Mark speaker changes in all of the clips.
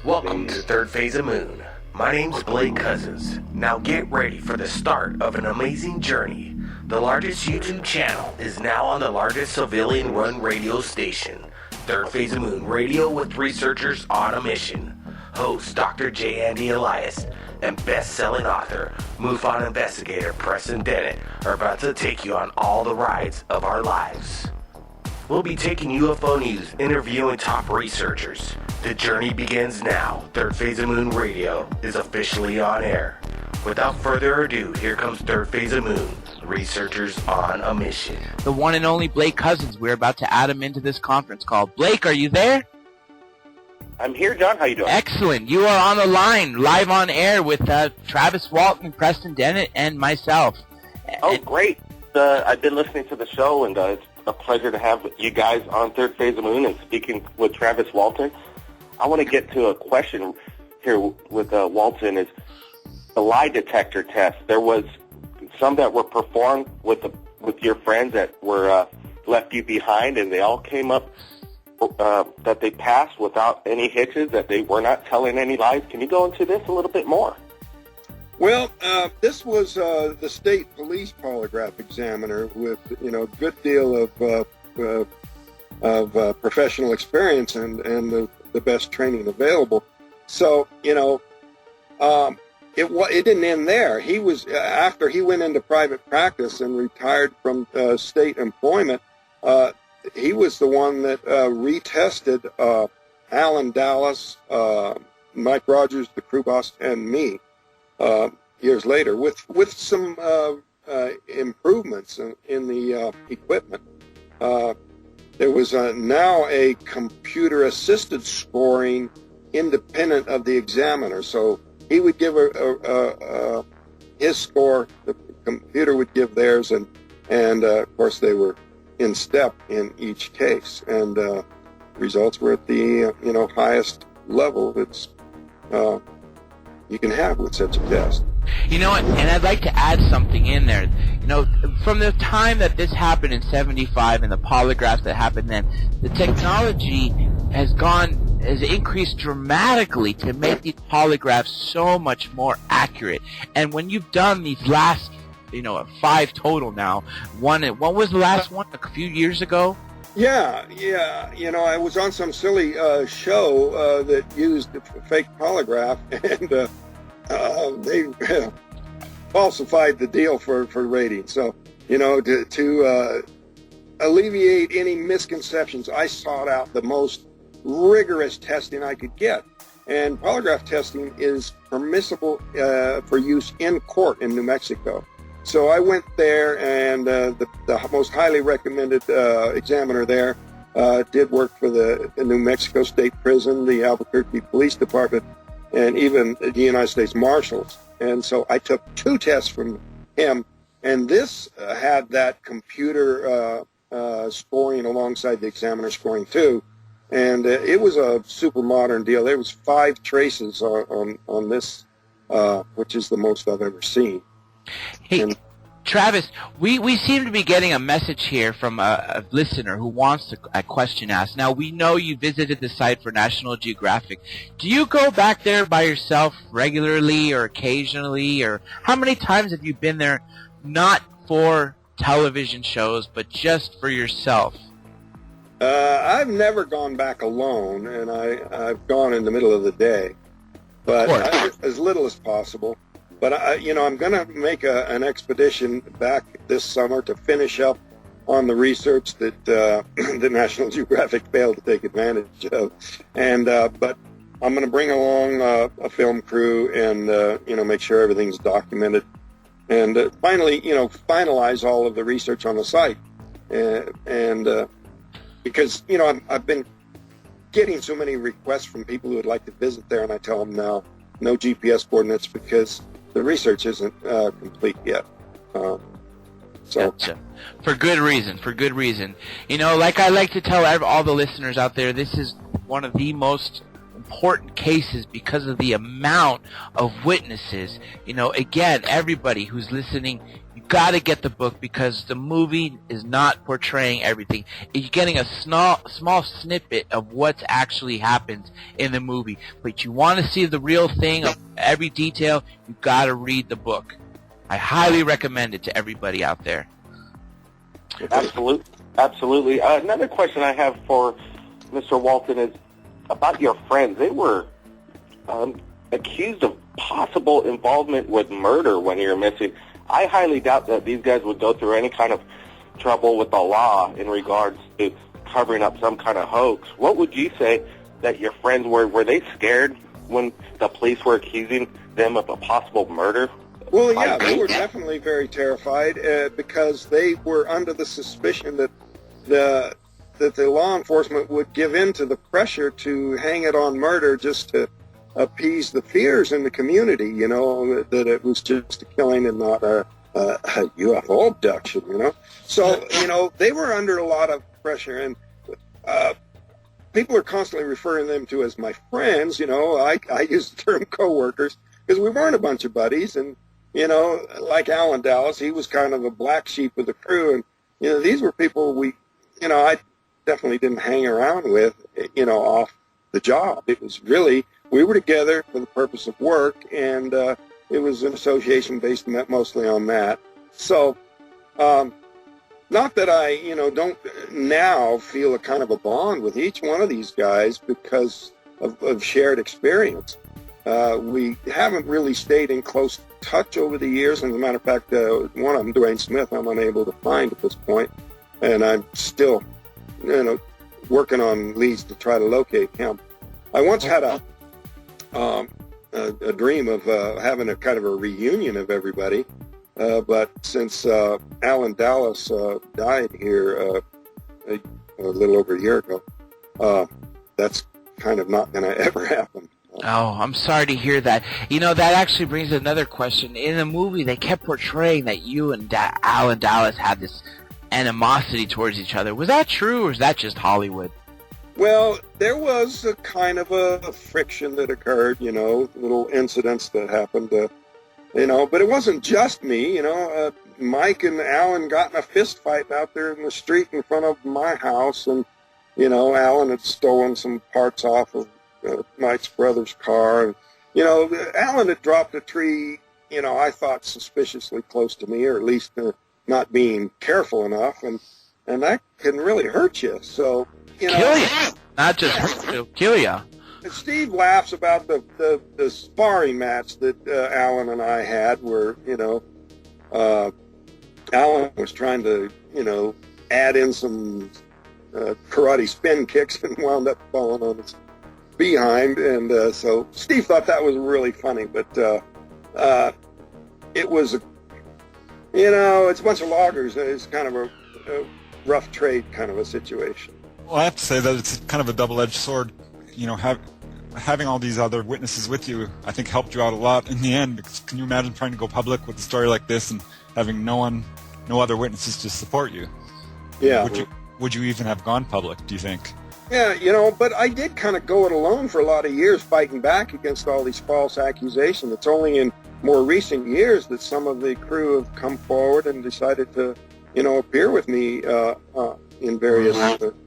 Speaker 1: Welcome to Third Phase of Moon. My name's Blake Cousins. Now get ready for the start of an amazing journey. The largest YouTube channel is now on the largest civilian-run radio station, Third Phase of Moon Radio with researchers on a mission. Host Dr. J. Andy Elias and best-selling author, MUFON investigator Preston Dennett are about to take you on all the rides of our lives. We'll be taking UFO news, interviewing top researchers. The journey begins now. Third Phase of Moon Radio is officially on air. Without further ado, here comes Third Phase of Moon, researchers on a mission.
Speaker 2: The one and only Blake Cousins. We're about to add him into this conference call. Blake, are you there?
Speaker 3: I'm here, John. How you doing?
Speaker 2: Excellent. You are on the line, live on air with Travis Walton, Preston Dennett, and myself.
Speaker 3: Oh, great. I've been listening to the show, and it's a pleasure to have you guys on Third Phase of Moon and speaking with Travis Walton. I want to get to a question here with Walton is the lie detector test. There was some that were performed with your friends that were left you behind, and they all came up that they passed without any hitches, that they were not telling any lies. Can you go into this a little bit more?
Speaker 4: Well, this was the state police polygraph examiner with, a good deal of professional experience and the best training available. So, it didn't end there. He was, after he went into private practice and retired from state employment, he was the one that retested Alan Dallas, Mike Rogers, the crew boss, and me. Years later, with some improvements in the equipment. There was now a computer-assisted scoring independent of the examiner. So he would give his score, the computer would give theirs, and of course they were in step in each case. And results were at the highest level that's you can have with such a test.
Speaker 2: You know what, and I'd like to add something in there. From the time that this happened in 75 and the polygraphs that happened then, the technology has increased dramatically to make these polygraphs so much more accurate. And when you've done these last, 5 total now, what was the last one, a few years ago?
Speaker 4: Yeah. I was on some silly show that used a fake polygraph, and they falsified the deal for ratings. So, to alleviate any misconceptions, I sought out the most rigorous testing I could get. And polygraph testing is permissible for use in court in New Mexico. So I went there, and the most highly recommended examiner there did work for the New Mexico State Prison, the Albuquerque Police Department, and even the United States Marshals. And so I took 2 tests from him, and this had that computer scoring alongside the examiner scoring too. And it was a super modern deal. There was 5 traces on this, which is the most I've ever seen.
Speaker 2: Hey, Travis, we seem to be getting a message here from a listener who wants a question asked. Now, we know you visited the site for National Geographic. Do you go back there by yourself regularly or occasionally, or how many times have you been there, not for television shows, but just for yourself?
Speaker 4: I've never gone back alone, and I've gone in the middle of the day, but as little as possible. But I'm going to make an expedition back this summer to finish up on the research that the National Geographic failed to take advantage of, and but I'm going to bring along a film crew and make sure everything's documented, and finally finalize all of the research on the site, and because I've been getting so many requests from people who would like to visit there, and I tell them now no GPS coordinates because the research isn't complete yet.
Speaker 2: Gotcha. For good reason. Like I like to tell all the listeners out there, this is one of the most important cases because of the amount of witnesses. Again, everybody who's listening, you got to get the book because the movie is not portraying everything. You're getting a small snippet of what's actually happens in the movie. But you want to see the real thing of every detail, you got to read the book. I highly recommend it to everybody out there.
Speaker 3: Absolutely. Another question I have for Mr. Walton is about your friends. They were accused of possible involvement with murder when you're missing. I highly doubt that these guys would go through any kind of trouble with the law in regards to covering up some kind of hoax. What would you say that your friends were they scared when the police were accusing them of a possible murder?
Speaker 4: Well, yeah, they were definitely very terrified because they were under the suspicion that the law enforcement would give in to the pressure to hang it on murder just to appease the fears in the community, you know, that it was just a killing and not a UFO abduction, you know. So, you know, they were under a lot of pressure, and people are constantly referring them to as my friends, you know. I use the term coworkers because we weren't a bunch of buddies, and, you know, like Alan Dallas, he was kind of a black sheep of the crew, and, you know, these were people I definitely didn't hang around with, you know, off the job. It was really, we were together for the purpose of work, and it was an association based mostly on that. So, not that I, you know, don't now feel a kind of a bond with each one of these guys because of shared experience. We haven't really stayed in close touch over the years. And as a matter of fact, one of them, Dwayne Smith, I'm unable to find at this point. And I'm still, you know, working on leads to try to locate him. I once had a dream of having a kind of a reunion of everybody, but since Alan Dallas died here a little over a year ago, that's kind of not going to ever happen.
Speaker 2: Oh, I'm sorry to hear that. You know, that actually brings another question. In the movie, they kept portraying that you and Alan Dallas had this animosity towards each other. Was that true, or is that just Hollywood?
Speaker 4: Well, there was a kind of a friction that occurred, you know, little incidents that happened, you know, but it wasn't just me, you know. Mike and Alan got in a fist fight out there in the street in front of my house, and, you know, Alan had stolen some parts off of Mike's brother's car, and, you know, Alan had dropped a tree, you know, I thought suspiciously close to me, or at least not being careful enough, and that can really hurt you. So, you know,
Speaker 2: kill you, not just hurt you, kill you.
Speaker 4: Steve laughs about the sparring match that Alan and I had, where, you know, Alan was trying to, you know, add in some karate spin kicks and wound up falling on his behind, and so Steve thought that was really funny, but it was, you know, it's a bunch of loggers. It's kind of a rough trade kind of a situation.
Speaker 5: Well, I have to say that it's kind of a double-edged sword. You know, having all these other witnesses with you, I think, helped you out a lot in the end. Because can you imagine trying to go public with a story like this and having no other witnesses to support you?
Speaker 4: Yeah.
Speaker 5: Would you even have gone public, do you think?
Speaker 4: Yeah, you know, but I did kind of go it alone for a lot of years, fighting back against all these false accusations. It's only in more recent years that some of the crew have come forward and decided to, you know, appear with me in various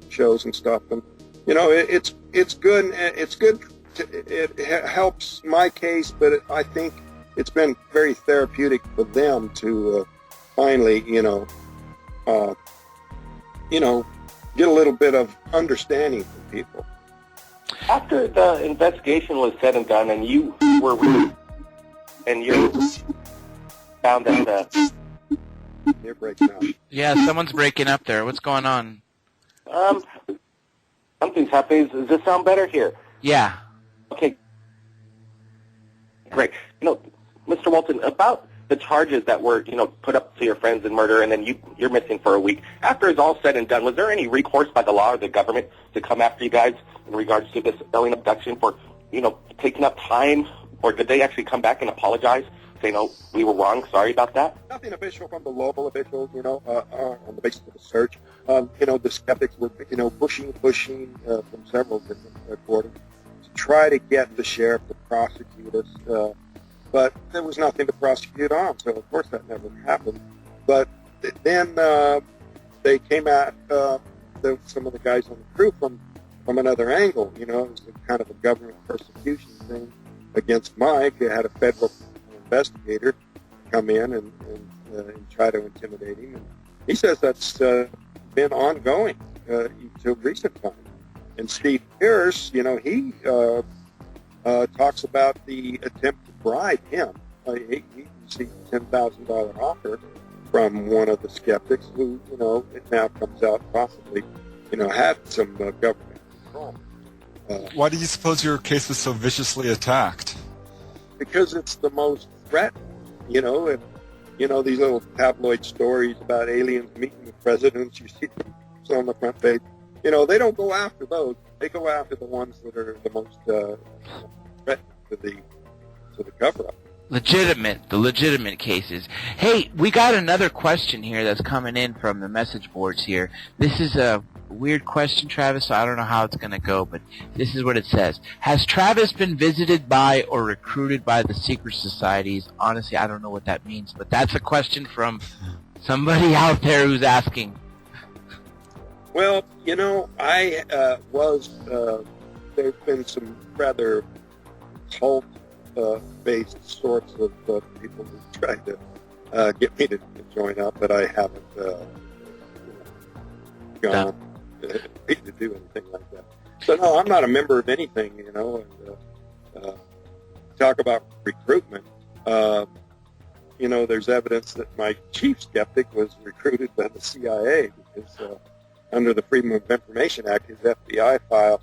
Speaker 4: shows and stuff. And, you know, it's good. It's good. It helps my case, but I think it's been very therapeutic for them to finally, you know, get a little bit of understanding from people.
Speaker 3: After the investigation was said and done, and you were released, and you found that
Speaker 4: they're breaking up.
Speaker 2: Yeah, someone's breaking up there. What's going on?
Speaker 3: Something's happening. Does this sound better here?
Speaker 2: Yeah.
Speaker 3: Okay. Great. You know, Mr. Walton, about the charges that were, you know, put up to your friends in murder, and then you're missing for a week. After it's all said and done, was there any recourse by the law or the government to come after you guys in regards to this alien abduction for, you know, taking up time, or did they actually come back and apologize, say, no, we were wrong, sorry about that?
Speaker 4: Nothing official from the local officials, you know, on the basis of the search. You know, the skeptics were, you know, pushing from several different quarters to try to get the sheriff to prosecute us. But there was nothing to prosecute on, so of course that never happened. but then they came at some of the guys on the crew from another angle. You know, it was kind of a government persecution thing against Mike. It had a federal investigator come in and try to intimidate him. And he says that's been ongoing until recent time. And Steve Pierce, you know, he talks about the attempt to bribe him. He received a $10,000 offer from one of the skeptics who, you know, it now comes out possibly, you know, had some government control.
Speaker 5: Why do you suppose your case was so viciously attacked?
Speaker 4: Because it's the most threatened, you know, and, you know, these little tabloid stories about aliens meeting with presidents, you see on the front page. You know, they don't go after those. They go after the ones that are the most threatening to the cover-up.
Speaker 2: The legitimate cases. Hey, we got another question here that's coming in from the message boards here. This is a weird question, Travis, so I don't know how it's going to go, but this is what it says. Has Travis been visited by or recruited by the secret societies? Honestly, I don't know what that means, but that's a question from somebody out there who's asking.
Speaker 4: Well, you know, I there's been some rather cult-based sorts of people who tried to get me to join up, but I haven't gone to do anything like that. So, no, I'm not a member of anything, you know. And talk about recruitment. You know, there's evidence that my chief skeptic was recruited by the CIA because under the Freedom of Information Act, his FBI file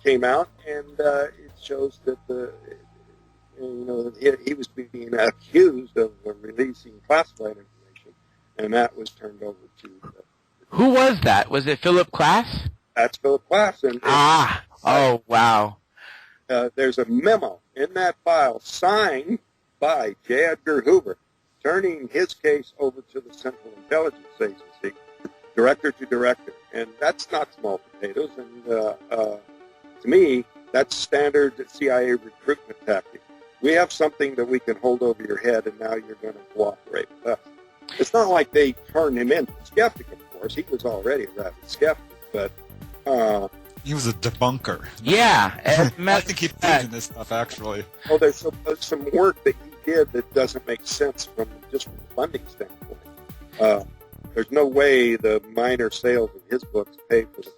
Speaker 4: came out, and it shows that he was being accused of releasing classified information, and that was turned over to.
Speaker 2: Who was that? Was it Philip Klass?
Speaker 4: That's Philip Klass.
Speaker 2: Oh wow!
Speaker 4: There's a memo in that file signed by J. Edgar Hoover, turning his case over to the Central Intelligence Agency, director to director, and that's not small potatoes. And to me, that's standard CIA recruitment tactic. We have something that we can hold over your head, and now you're going to cooperate with us. It's not like they turned him into a skeptic, of course. He was already a rabid skeptic, but
Speaker 5: he was a debunker.
Speaker 2: Yeah,
Speaker 5: I think he believed in this stuff, actually.
Speaker 4: Oh, there's some work that he did that doesn't make sense from the funding standpoint. There's no way the minor sales of his books paid for the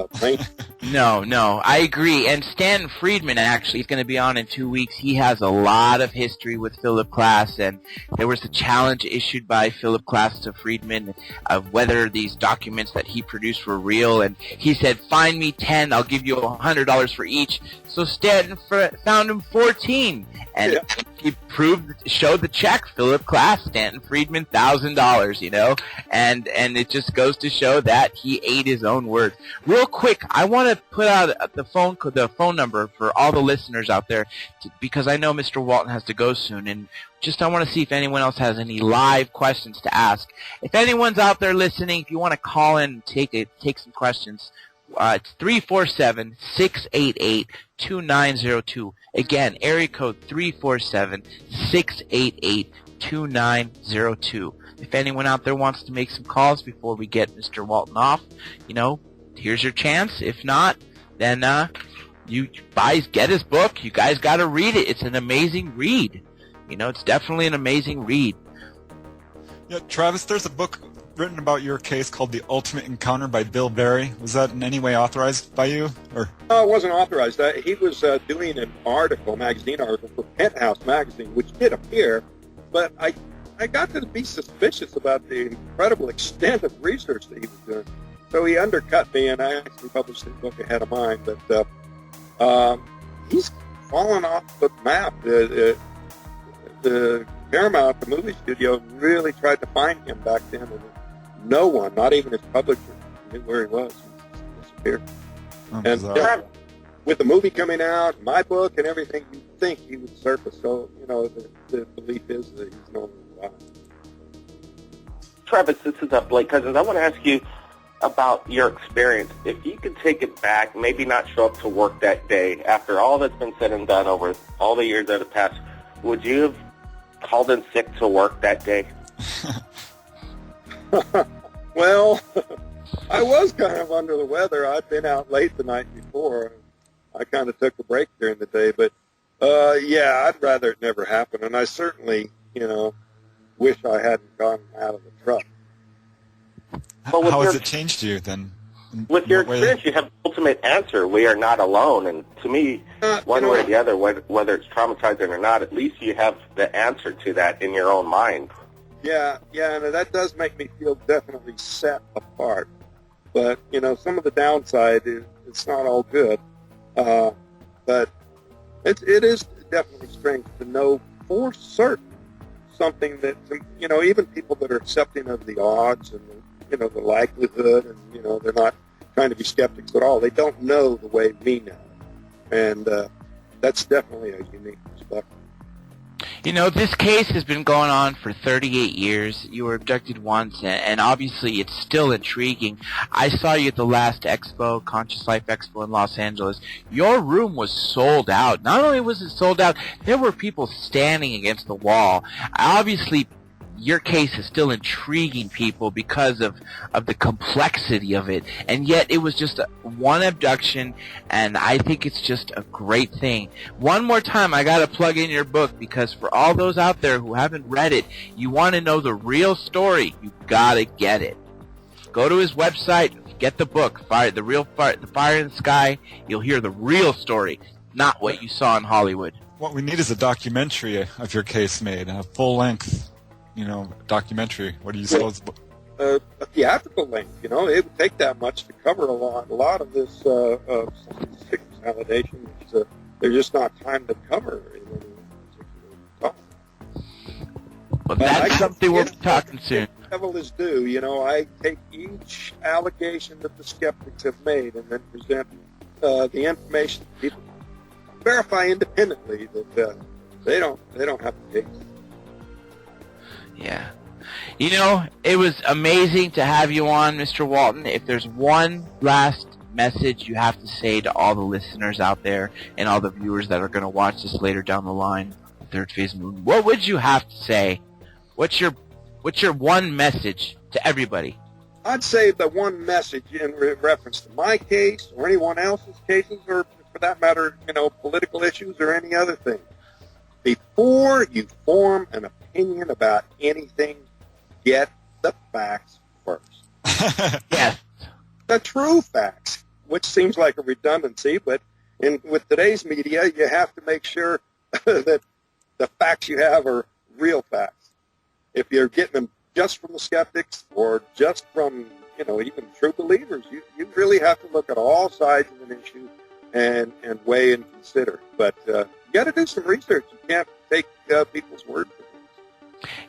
Speaker 4: plane.
Speaker 2: No, I agree. And Stanton Friedman, actually, is going to be on in 2 weeks. He has a lot of history with Philip Klass, and there was a challenge issued by Philip Klass to Friedman of whether these documents that he produced were real, and he said, find me 10, I'll give you $100 for each. So Stanton found him 14, and he showed the check, Philip Klass, Stanton Friedman, $1,000, you know, and it just goes to show that he ate his own words. Real quick, I want to put out the phone number for all the listeners out there, because I know Mr. Walton has to go soon, and I want to see if anyone else has any live questions to ask. If anyone's out there listening, if you want to call in and take some questions, it's 347-688-2902. Again, area code 347-688-2902. If anyone out there wants to make some calls before we get Mr. Walton off, you know, here's your chance. If not, then you guys get his book. You guys got to read it. It's an amazing read. You know, it's definitely an amazing read.
Speaker 5: Yeah, Travis, there's a book written about your case called The Ultimate Encounter by Bill Barry. Was that in any way authorized by you? Or?
Speaker 4: No, it wasn't authorized. He was doing an magazine article for Penthouse magazine, which did appear, but I got to be suspicious about the incredible extent of research that he was doing. So he undercut me, and I actually published his book ahead of mine. But he's fallen off the map. The Paramount, the movie studio, really tried to find him back then, and no one, not even his publisher, knew where he was. He disappeared. And with the movie coming out, my book, and everything, you'd think he would surface. So, you know, the belief is that he's no longer alive.
Speaker 3: Travis, this is Blake Cousins. I want to ask you about your experience. If you could take it back, maybe not show up to work that day, after all that's been said and done over all the years that have passed, would you have called in sick to work that day?
Speaker 4: Well, I was kind of under the weather. I'd been out late the night before. I kind of took a break during the day, but yeah, I'd rather it never happen. And I certainly, wish I hadn't gotten out of the truck.
Speaker 3: Well,
Speaker 6: How has it changed you then?
Speaker 3: With your experience, you have the ultimate answer. We are not alone. And to me, one way or the other, whether it's traumatizing or not, at least you have the answer to that in your own mind.
Speaker 4: Yeah, and that does make me feel definitely set apart. But, some of the downside is it's not all good. But it is definitely strange to know for certain something that, even people that are accepting of the odds and, the likelihood and, they're not trying to be skeptics at all. They don't know the way we know. And that's definitely a unique perspective.
Speaker 2: This case has been going on for 38 years. You were abducted once, and obviously it's still intriguing. I saw you at the last expo, Conscious Life Expo in Los Angeles. Your room was sold out. Not only was it sold out, there were people standing against the wall. Obviously, your case is still intriguing people because of the complexity of it, and yet it was just one abduction, and I think it's just a great thing. One more time, I gotta plug in your book, because for all those out there who haven't read it, you want to know the real story, you gotta get it. Go to his website, get the book, The Fire in the Sky. You'll hear the real story, not what you saw in Hollywood.
Speaker 5: What we need is a documentary of your case made, a full-length documentary. What do you suppose?
Speaker 4: A theatrical length, it would take that much to cover a lot of this sickness validation. There's just not time to cover in any particular time.
Speaker 2: Well, that's something we'll be talking soon.
Speaker 4: Devil is due. I take each allegation that the skeptics have made and then present the information that people verify independently that they don't have the case.
Speaker 2: Yeah. It was amazing to have you on, Mr. Walton. If there's one last message you have to say to all the listeners out there and all the viewers that are going to watch this later down the line, Third Phase Moon, what would you have to say? What's your one message to everybody?
Speaker 4: I'd say the one message in reference to my case or anyone else's cases, or for that matter, political issues or any other thing. Before you form an opinion about anything, get the facts first.
Speaker 2: Yes.
Speaker 4: The true facts, which seems like a redundancy, but with today's media, you have to make sure that the facts you have are real facts. If you're getting them just from the skeptics or just from, even true believers, you really have to look at all sides of an issue and weigh and consider. But you got to do some research. You can't take people's word for things.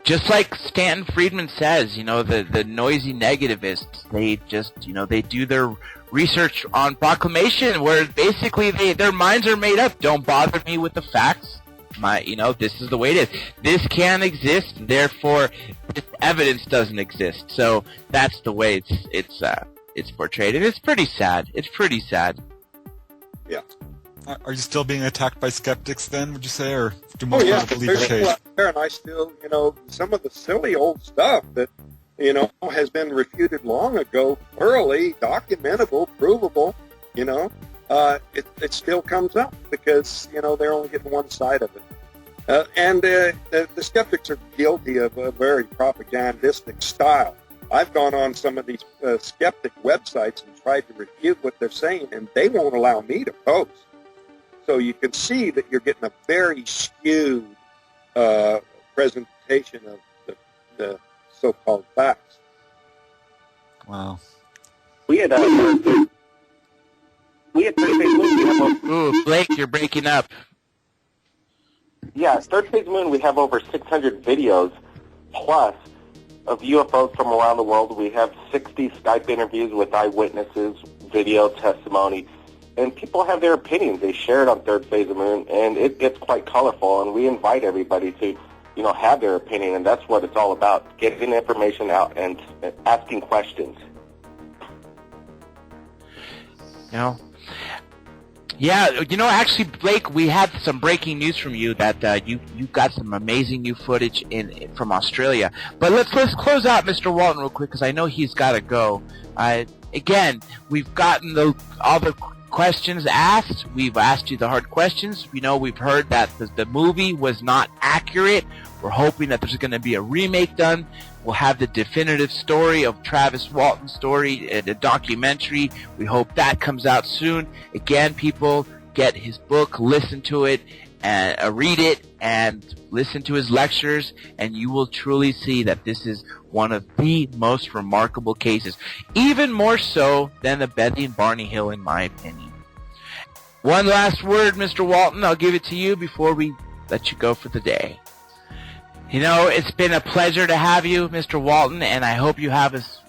Speaker 2: Just like Stanton Friedman says, the noisy negativists, they just, they do their research on proclamation where basically their minds are made up. Don't bother me with the facts. This is the way it is. This can't exist, therefore this evidence doesn't exist. So that's the way it's portrayed. And it's pretty sad.
Speaker 4: Yeah.
Speaker 5: Are you still being attacked by skeptics then, would you say, or do most
Speaker 4: yeah.
Speaker 5: people believe your
Speaker 4: There's
Speaker 5: case?
Speaker 4: people out there, and I still, some of the silly old stuff that, has been refuted long ago, thoroughly documentable, provable, it still comes up because, they're only getting one side of it. And the skeptics are guilty of a very propagandistic style. I've gone on some of these skeptic websites and tried to refute what they're saying, and they won't allow me to post. So you can see that you're getting a very skewed presentation of the so-called facts.
Speaker 5: Wow.
Speaker 3: We had
Speaker 2: Ooh, Blake, you're breaking up.
Speaker 3: Yeah, Third Phase Moon, we have over 600 videos plus of UFOs from around the world. We have 60 Skype interviews with eyewitnesses, video testimony, and people have their opinions. They share it on Third Phase of Moon, and it gets quite colorful, and we invite everybody to, have their opinion, and that's what it's all about, getting information out and asking questions.
Speaker 2: Yeah, actually, Blake, we had some breaking news from you that you got some amazing new footage from Australia. But let's close out Mr. Walton real quick because I know he's got to go. Again, we've gotten all the questions asked. We've asked you the hard questions. We've heard that the movie was not accurate. We're hoping that there's going to be a remake done. We'll have the definitive story of Travis Walton's story, the documentary. We hope that comes out soon. Again, people, get his book, listen to it, and read it, and listen to his lectures, and you will truly see that this is one of the most remarkable cases, even more so than the Bethy and Barney Hill, in my opinion. One last word, Mr. Walton. I'll give it to you before we let you go for the day. It's been a pleasure to have you, Mr. Walton, and I hope you have us.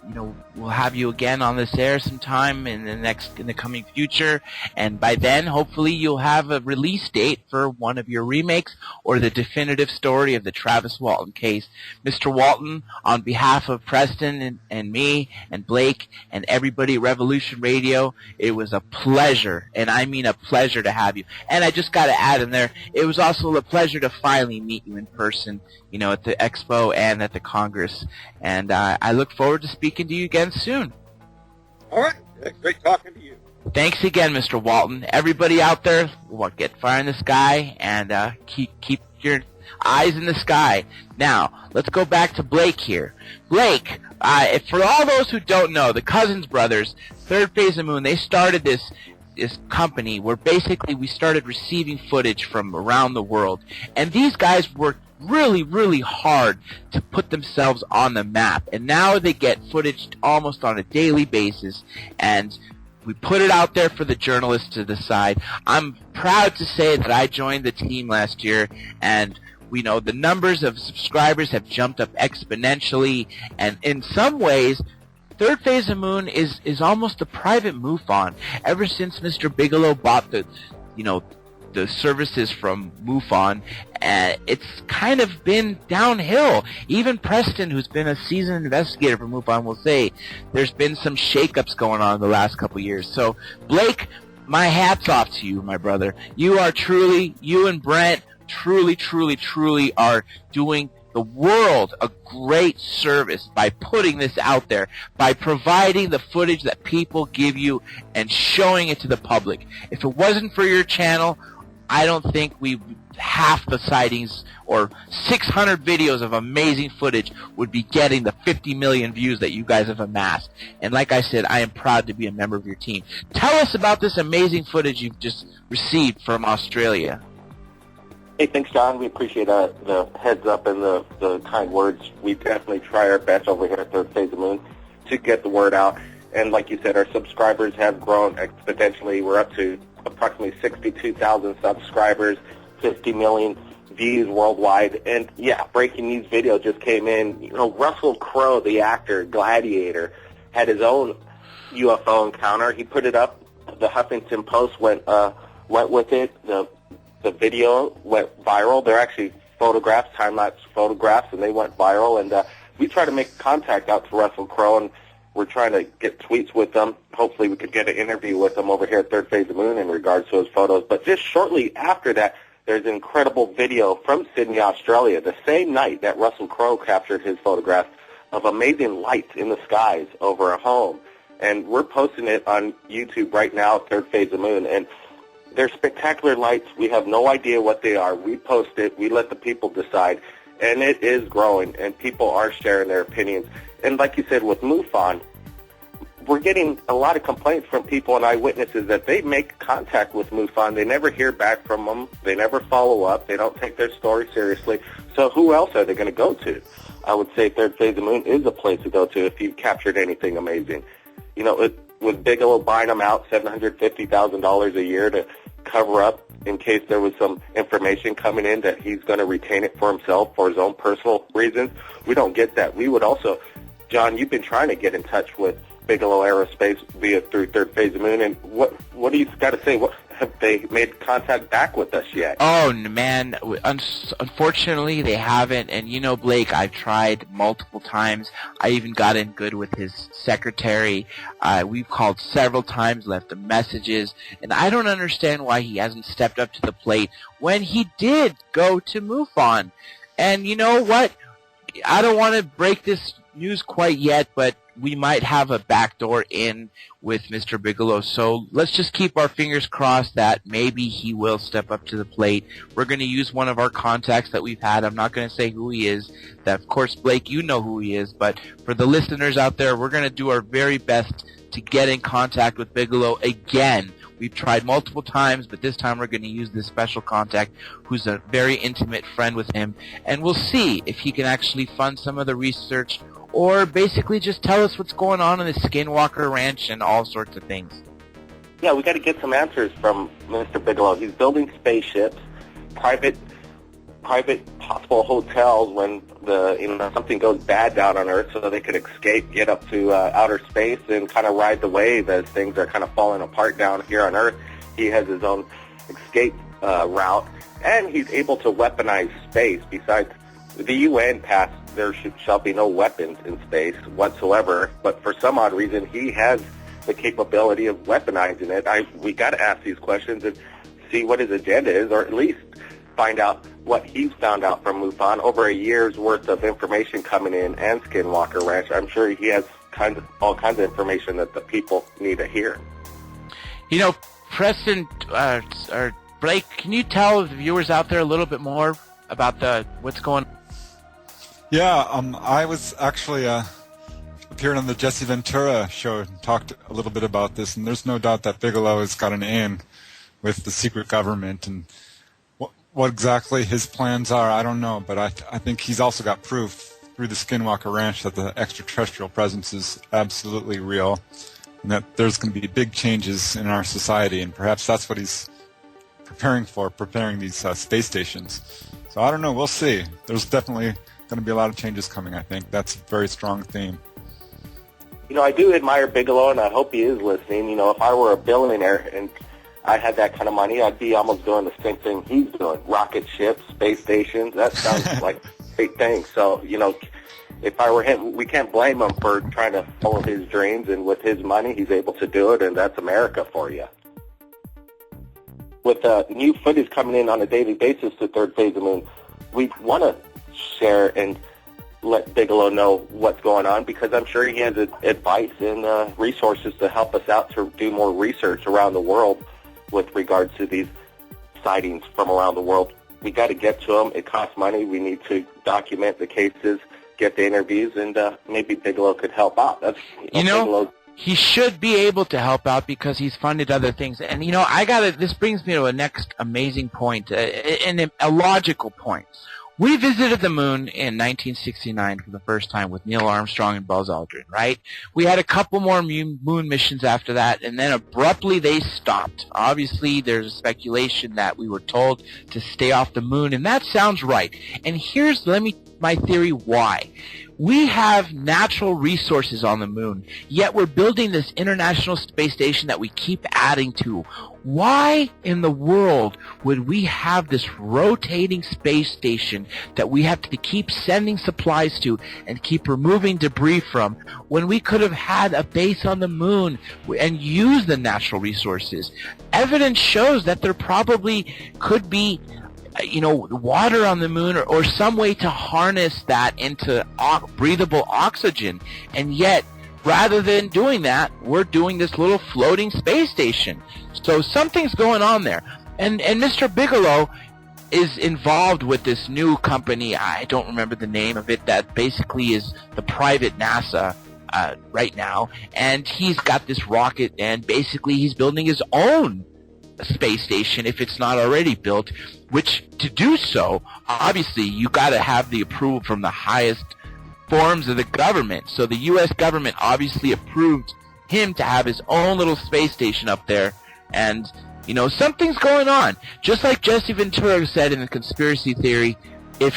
Speaker 2: We'll have you again on this air sometime in the coming future, and by then, hopefully, you'll have a release date for one of your remakes or the definitive story of the Travis Walton case. Mr. Walton, on behalf of Preston and me and Blake and everybody at Revolution Radio, it was a pleasure, and I mean a pleasure to have you. And I just got to add in there, it was also a pleasure to finally meet you in person, at the Expo and at the Congress, and I look forward to speaking to you again soon.
Speaker 4: All right. Great talking to you.
Speaker 2: Thanks again, Mr. Walton. Everybody out there, get fire in the sky and keep your eyes in the sky. Now, let's go back to Blake here. Blake, for all those who don't know, the Cousins brothers, Third Phase of Moon, they started this company where basically we started receiving footage from around the world. And these guys worked really, really hard to put themselves on the map. And now they get footage almost on a daily basis. And we put it out there for the journalists to decide. I'm proud to say that I joined the team last year, and we know the numbers of subscribers have jumped up exponentially. And in some ways, Third Phase of Moon is almost a private MUFON. Ever since Mr. Bigelow bought the services from MUFON, it's kind of been downhill. Even Preston, who's been a seasoned investigator for MUFON, will say there's been some shakeups going on in the last couple years. So, Blake, my hat's off to you, my brother. You and Brent truly are doing the world a great service by putting this out there, by providing the footage that people give you and showing it to the public. If it wasn't for your channel, I don't think half the sightings or 600 videos of amazing footage would be getting the 50 million views that you guys have amassed. And like I said, I am proud to be a member of your team. Tell us about this amazing footage you've just received from Australia.
Speaker 3: Hey, thanks, John. We appreciate the heads up and the kind words. We definitely try our best over here at Third Phase of Moon to get the word out. And like you said, our subscribers have grown exponentially. We're up to approximately 62,000 subscribers, 50 million views worldwide. And yeah, breaking news video just came in. Russell Crowe, the actor, Gladiator, had his own UFO encounter. He put it up. The Huffington Post went with it. The video went viral. They're actually photographs, time-lapse photographs, and they went viral. And we try to make contact out to Russell Crowe, and we're trying to get tweets with them. Hopefully we could get an interview with them over here at Third Phase of Moon in regards to his photos. But just shortly after that, there's an incredible video from Sydney, Australia, the same night that Russell Crowe captured his photograph, of amazing lights in the skies over a home. And we're posting it on YouTube right now, Third Phase of Moon. And they're spectacular lights. We have no idea what they are. We post it. We let the people decide. And it is growing, and people are sharing their opinions. And like you said, with MUFON, we're getting a lot of complaints from people and eyewitnesses that they make contact with MUFON. They never hear back from them. They never follow up. They don't take their story seriously. So who else are they going to go to? I would say Third Phase of Moon is a place to go to if you've captured anything amazing. With Bigelow buying them out $750,000 a year to cover up in case there was some information coming in that he's going to retain it for himself for his own personal reasons. We don't get that. We would also, John, you've been trying to get in touch with Bigelow Aerospace through Third Phase of Moon, and what do you got to say? have they made contact back with us yet?
Speaker 2: Oh, man, unfortunately they haven't. And you know, Blake, I've tried multiple times. I even got in good with his secretary. We've called several times, left him messages, and I don't understand why he hasn't stepped up to the plate when he did go to MUFON. And you know what? I don't want to break this news quite yet, but we might have a backdoor in with Mr. Bigelow. So let's just keep our fingers crossed that maybe he will step up to the plate. We're going to use one of our contacts that we've had. I'm not going to say who he is. That, of course, Blake, you know who he is. But for the listeners out there, we're going to do our very best to get in contact with Bigelow again. We've tried multiple times, but this time we're going to use this special contact who's a very intimate friend with him. And we'll see if he can actually fund some of the research or basically just tell us what's going on in the Skinwalker Ranch and all sorts of things.
Speaker 3: Yeah, we got to get some answers from Mr. Bigelow. He's building spaceships, private possible hotels when something goes bad down on Earth, so they could escape, get up to outer space, and kind of ride the wave as things are kind of falling apart down here on Earth. He has his own escape route, and he's able to weaponize space. Besides, the UN passed there shall be no weapons in space whatsoever, but for some odd reason he has the capability of weaponizing it. We got to ask these questions and see what his agenda is, or at least find out what he's found out from MUFON. Over a year's worth of information coming in, and Skinwalker Ranch. I'm sure he has all kinds of information that the people need to hear.
Speaker 2: You know, Preston, or Blake, can you tell the viewers out there a little bit more about what's going on?
Speaker 5: Yeah, I was actually appeared on the Jesse Ventura show and talked a little bit about this, and there's no doubt that Bigelow has got an in with the secret government, and what exactly his plans are, I don't know, but I think he's also got proof through the Skinwalker Ranch that the extraterrestrial presence is absolutely real, and that there's going to be big changes in our society, and perhaps that's what he's preparing these space stations. So I don't know, we'll see. There's definitely going to be a lot of changes coming, I think. That's a very strong theme.
Speaker 3: You know, I do admire Bigelow, and I hope he is listening. You know, if I were a billionaire and I had that kind of money, I'd be almost doing the same thing he's doing. Rocket ships, space stations, that sounds like great things. So, you know, if I were him, we can't blame him for trying to follow his dreams, and with his money, he's able to do it, and that's America for you. With new footage coming in on a daily basis to Third Phase of the Moon, we want to share and let Bigelow know what's going on, because I'm sure he has advice and resources to help us out to do more research around the world with regards to these sightings from around the world. We got to get to them. It costs money. We need to document the cases, get the interviews, and maybe Bigelow could help out.
Speaker 2: He should be able to help out because he's funded other things. And, you know, this brings me to a next amazing point, and a logical point. We visited the moon in 1969 for the first time with Neil Armstrong and Buzz Aldrin, right? We had a couple more moon missions after that, and then abruptly they stopped. Obviously, there's a speculation that we were told to stay off the moon, and that sounds right. And here's my theory why. We have natural resources on the moon, yet we're building this International Space Station that we keep adding to. Why in the world would we have this rotating space station that we have to keep sending supplies to and keep removing debris from when we could have had a base on the moon and used the natural resources? Evidence shows that there probably could be water on the moon or some way to harness that into breathable oxygen. And yet, rather than doing that, we're doing this little floating space station. So something's going on there. And Mr. Bigelow is involved with this new company, I don't remember the name of it, that basically is the private NASA right now. And he's got this rocket, and basically he's building his own space station if it's not already built, which to do so, obviously you got to have the approval from the highest forms of the government. So the U.S. government obviously approved him to have his own little space station up there, and something's going on. Just like Jesse Ventura said in the conspiracy theory, if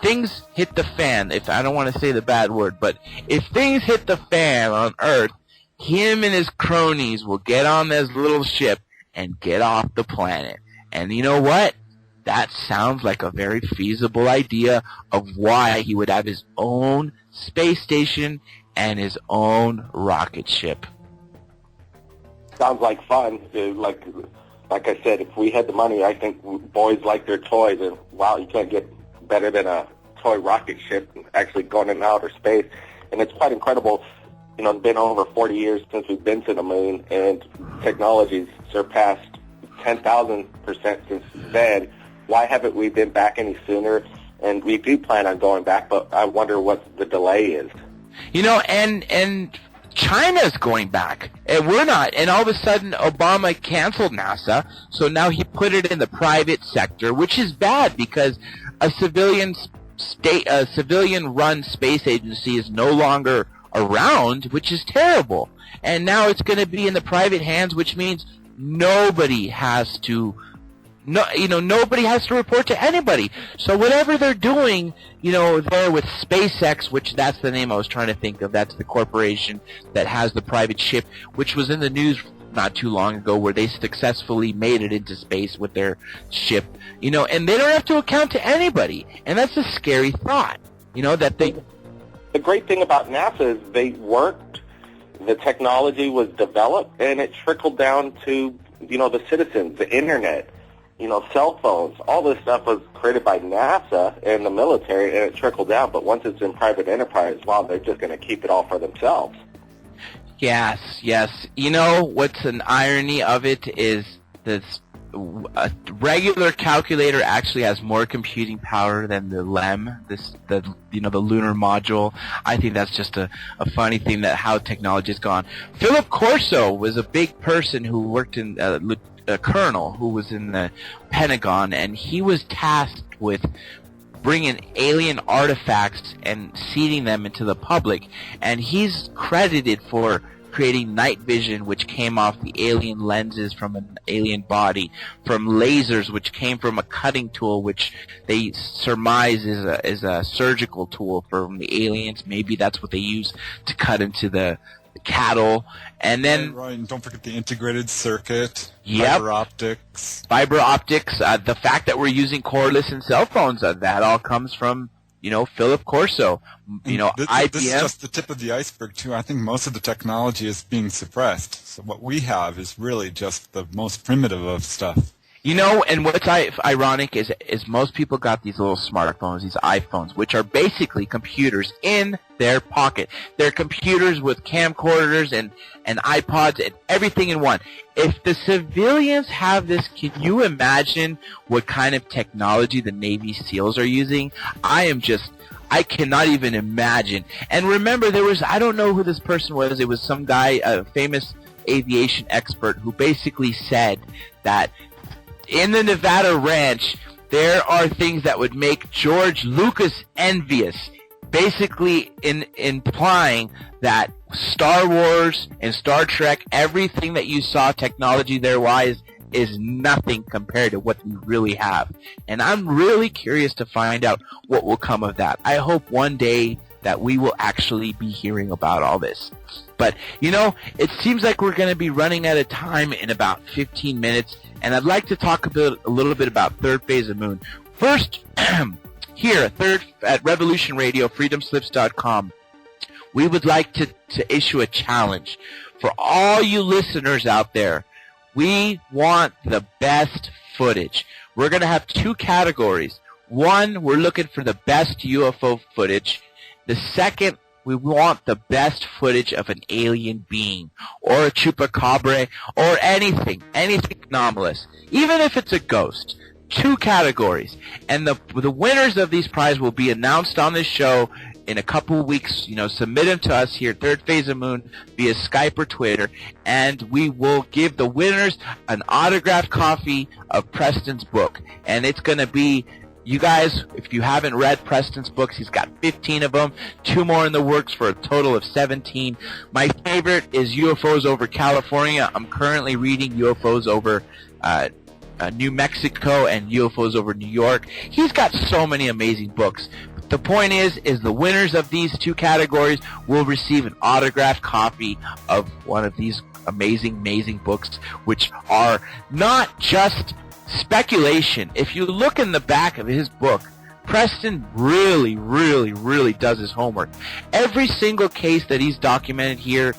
Speaker 2: things hit the fan, if I don't want to say the bad word, but if things hit the fan on Earth, him and his cronies will get on this little ship and get off the planet. And you know what? That sounds like a very feasible idea of why he would have his own space station and his own rocket ship.
Speaker 3: Sounds like fun. Like I said, if we had the money, I think boys like their toys. And wow, you can't get better than a toy rocket ship actually going in outer space. And it's quite incredible. You know, it's been over 40 years since we've been to the moon, and technology's surpassed 10,000% since then. Why haven't we been back any sooner? And we do plan on going back, but I wonder what the delay is.
Speaker 2: You know, and China's going back, and we're not. And all of a sudden, Obama canceled NASA, so now he put it in the private sector, which is bad because a civilian-run space agency is no longer around, which is terrible. And now it's going to be in the private hands, which means nobody has to report to anybody. So whatever they're doing, there with SpaceX, which that's the name I was trying to think of, that's the corporation that has the private ship, which was in the news not too long ago where they successfully made it into space with their ship, and they don't have to account to anybody. And that's a scary thought, that they...
Speaker 3: The great thing about NASA is they worked, the technology was developed, and it trickled down to, the citizens, the internet. Cell phones, all this stuff was created by NASA and the military, and it trickled down. But once it's in private enterprise, wow, they're just going to keep it all for themselves.
Speaker 2: Yes. What's an irony of it is this a regular calculator actually has more computing power than the LEM, the lunar module. I think that's just a funny thing that how technology has gone. Philip Corso was a big person who worked in a colonel who was in the Pentagon, and he was tasked with bringing alien artifacts and seeding them into the public, and he's credited for creating night vision, which came off the alien lenses from an alien body, from lasers, which came from a cutting tool, which they surmise is a surgical tool from the aliens. Maybe that's what they use to cut into the cattle. And then
Speaker 5: right, and don't forget the integrated circuit,
Speaker 2: yep,
Speaker 5: fiber optics.
Speaker 2: The fact that we're using cordless in cell phones, that all comes from Philip Corso. IBM.
Speaker 5: This is just the tip of the iceberg too. I think most of the technology is being suppressed. So what we have is really just the most primitive of stuff.
Speaker 2: And what's ironic is most people got these little smartphones, these iPhones, which are basically computers in their pocket. They're computers with camcorders and iPods and everything in one. If the civilians have this, can you imagine what kind of technology the Navy SEALs are using? I cannot even imagine. And remember, I don't know who this person was. It was some guy, a famous aviation expert, who basically said that in the Nevada ranch, there are things that would make George Lucas envious, basically implying that Star Wars and Star Trek, everything that you saw technology there-wise, is nothing compared to what we really have. And I'm really curious to find out what will come of that. I hope one day that we will actually be hearing about all this. But, it seems like we're going to be running out of time in about 15 minutes, and I'd like to talk a little bit about Third Phase of Moon. First, here at Revolution Radio, freedomslips.com, we would like to issue a challenge for all you listeners out there. We want the best footage. We're going to have two categories. One, we're looking for the best UFO footage. The second, we want the best footage of an alien being, or a chupacabra, or anything anomalous, even if it's a ghost. Two categories. And the winners of these prizes will be announced on this show in a couple of weeks. Submit them to us here, Third Phase of Moon, via Skype or Twitter, and we will give the winners an autographed copy of Preston's book. And it's going to be, you guys, if you haven't read Preston's books, he's got 15 of them, 2 more in the works for a total of 17. My favorite is UFOs over California. I'm currently reading UFOs over New Mexico and UFOs over New York. He's got so many amazing books. The point is the winners of these two categories will receive an autographed copy of one of these amazing books, which are not just speculation. If you look in the back of his book, Preston really does his homework. Every single case that he's documented here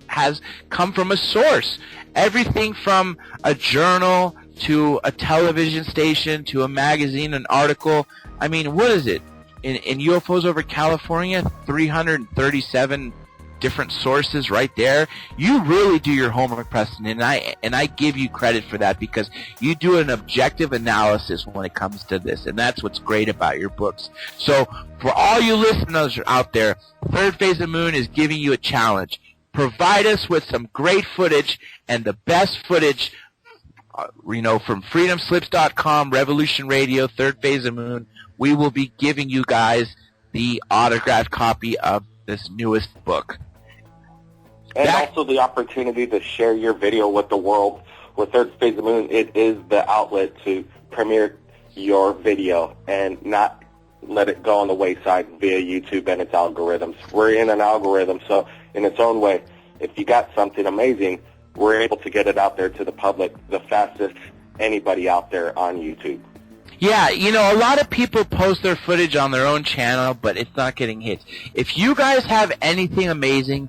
Speaker 2: has come from a source. Everything from a journal to a television station to a magazine, an article. I mean, what is it? In UFOs over California, 337 different sources right there. You really do your homework, Preston, and I give you credit for that, because you do an objective analysis when it comes to this, and that's what's great about your books. So for all you listeners out there, Third Phase of Moon is giving you a challenge. Provide us with some great footage, and the best footage, from freedomslips.com, Revolution Radio, Third Phase of Moon. We will be giving you guys the autographed copy of this newest book.
Speaker 3: And also the opportunity to share your video with the world. With Third Phase of Moon, it is the outlet to premiere your video and not let it go on the wayside via YouTube and its algorithms. We're in an algorithm, so in its own way, if you got something amazing, we're able to get it out there to the public the fastest anybody out there on YouTube.
Speaker 2: Yeah, a lot of people post their footage on their own channel, but it's not getting hits. If you guys have anything amazing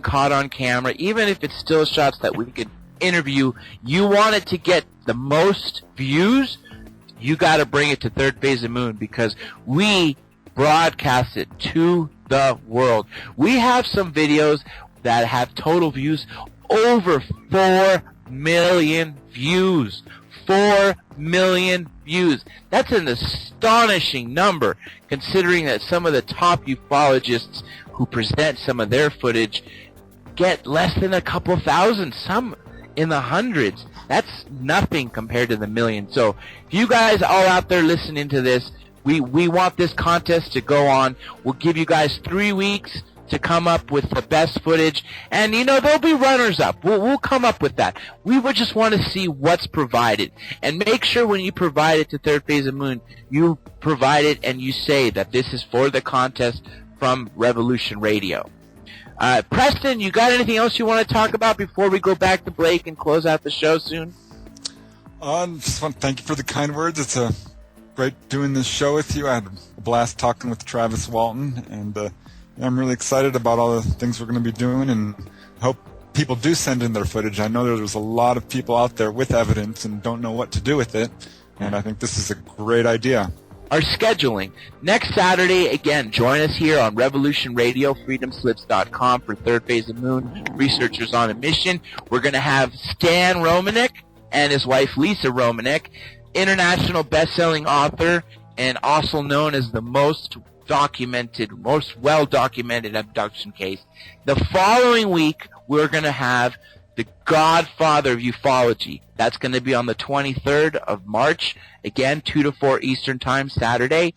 Speaker 2: caught on camera, even if it's still shots that we could interview, you want it to get the most views, you got to bring it to Third Phase of Moon, because we broadcast it to the world. We have some videos that have total views over 4 million views. 4 million views. That's an astonishing number, considering that some of the top ufologists who present some of their footage get less than a couple thousand, some in the hundreds. That's nothing compared to the million. So if you guys all out there listening to this, we want this contest to go on. We'll give you guys 3 weeks to come up with the best footage, and there'll be runners-up. We'll come up with that. We would just want to see what's provided, and make sure when you provide it to Third Phase of Moon, you provide it and you say that this is for the contest from Revolution Radio. Preston, you got anything else you want to talk about before we go back to Blake and close out the show soon?
Speaker 5: Just want to thank you for the kind words. It's great doing this show with you. I had a blast talking with Travis Walton, and I'm really excited about all the things we're going to be doing, and hope people do send in their footage. I know there's a lot of people out there with evidence and don't know what to do with it, and I think this is a great idea.
Speaker 2: Our scheduling. Next Saturday, again, join us here on Revolution Radio, freedomslips.com for Third Phase of Moon, Researchers on a Mission. We're going to have Stan Romanek and his wife Lisa Romanek, international best-selling author and also known as the most well-documented abduction case. The following week, we're going to have the godfather of ufology. That's going to be on the 23rd of March, again, 2 to 4 Eastern Time, Saturday.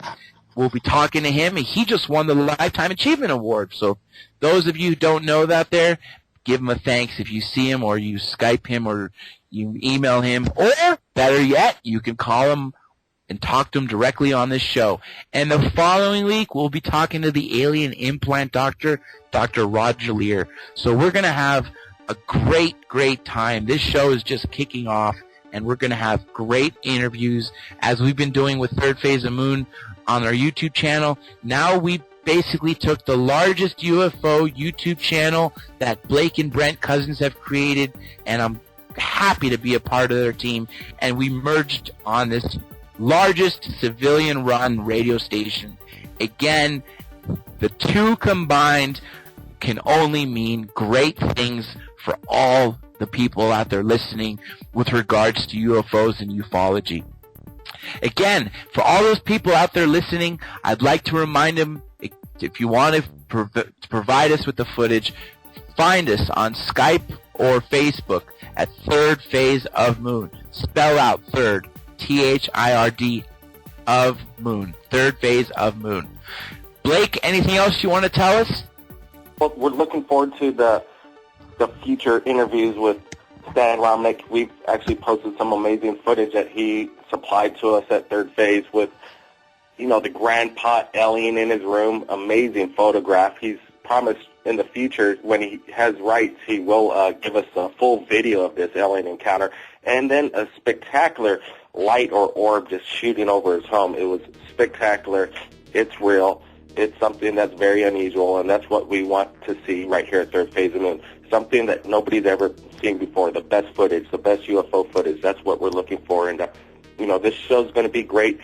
Speaker 2: We'll be talking to him. He just won the Lifetime Achievement Award. So those of you who don't know that there, give him a thanks if you see him, or you Skype him, or you email him, or better yet, you can call him and talk to him directly on this show. And the following week, we'll be talking to the alien implant doctor, Dr. Roger Lear. So we're going to have a great time. This show is just kicking off, and we're going to have great interviews, as we've been doing with Third Phase of Moon on our YouTube channel. Now we basically took the largest UFO YouTube channel that Blake and Brent Cousins have created, and I'm happy to be a part of their team, and we merged on this largest civilian-run radio station. Again, the two combined can only mean great things for all the people out there listening with regards to UFOs and ufology. Again, for all those people out there listening, I'd like to remind them, if you want to provide us with the footage, find us on Skype or Facebook at Third Phase of Moon. Spell out Third, T-H-I-R-D, of Moon. Third Phase of Moon. Blake, anything else you want to tell us?
Speaker 3: Well, we're looking forward to the future interviews with Stan Romanek. We've actually posted some amazing footage that he supplied to us at Third Phase with, the Grand Pot alien in his room. Amazing photograph. He's promised in the future, when he has rights, he will give us a full video of this alien encounter, and then a spectacular light or orb just shooting over his home. It was spectacular. It's real. It's something that's very unusual, and that's what we want to see right here at Third Phase of the Moon. Something that nobody's ever seen before, the best footage, the best UFO footage. That's what we're looking for, and this show's going to be great,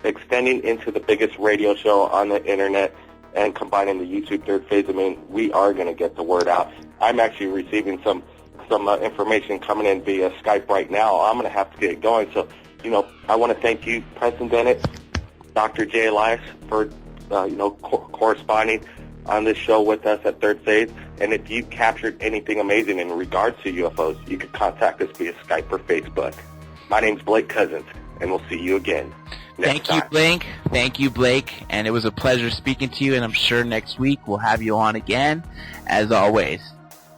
Speaker 3: extending into the biggest radio show on the internet and combining the YouTube Third Phase of the Moon. We are going to get the word out. I'm actually receiving some information coming in via Skype right now. I'm going to have to get going. So, I want to thank you, Preston Bennett, Dr. J. Elias, for, corresponding on this show with us at Third Phase. And if you captured anything amazing in regards to UFOs, you can contact us via Skype or Facebook. My name's Blake Cousins, and we'll see you again next time.
Speaker 2: Thank you, Blake. And it was a pleasure speaking to you, and I'm sure next week we'll have you on again, as always.